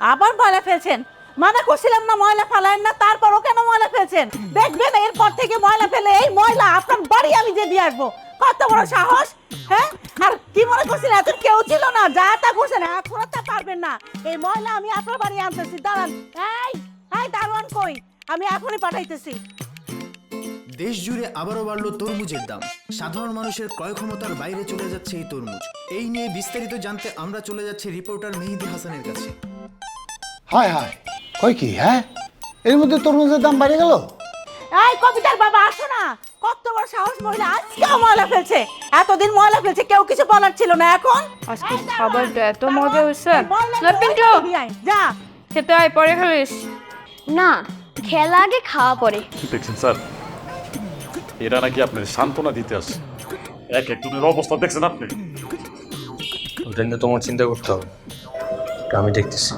আবার ময়লা ফেলছেন? মানা করছিলাম না ময়লা ফেলায়েন না, তারপরও কেন ময়লা ফেলছেন? দেখবেন এরপর থেকে ময়লা ফেলে এই ময়লা আপনার বাড়ি আমি যে দিয়ে আসবো। কত বড় সাহস! হ্যাঁ, আর কি মনে করছেন এত কেউ ছিল না? যা তা করছেন, এখন তা পারবেন না। এই ময়লা আমি আপনার বাড়ি আনতেছি, দাঁড়ান। এই দারোয়ান কই? আমি এখনই পাঠাইতেছি। দেশ জুড়ে আবারও বাড়লো তরমুজের দাম। সাধারণ মানুষের ক্রয় ক্ষমতার বাইরে চলে যাচ্ছে এই তরমুজ। এই নিয়ে বিস্তারিত জানতে আমরা চলে যাচ্ছি রিপোর্টার মেহেদি হাসানের কাছে। হায় হায়, কই কি? হ্যাঁ, এর মধ্যে তরমুজের দাম বেড়ে গেল। এই কবিতার বাবা, আসো না। কত বড় সাহস, মহিলা আজকেও ময়লা ফেলছে। এতদিন ময়লা ফেলছে, কেউ কিছু বলার ছিল না। এখন আজকে খাবারটা এত মজা হয়েছে। না পিন্টু, যা খেতে আয়, পরে খাইস। না, খেলা আগে খাওয়া পরে। দেখছেন স্যার, এরা নাকি আপনাদের সান্ত্বনা দিতে আসে। এক একজনের অবস্থা দেখছেন আপনি। ওটা নিয়ে তোমার চিন্তা করতে হবে, আমি দেখতেছি।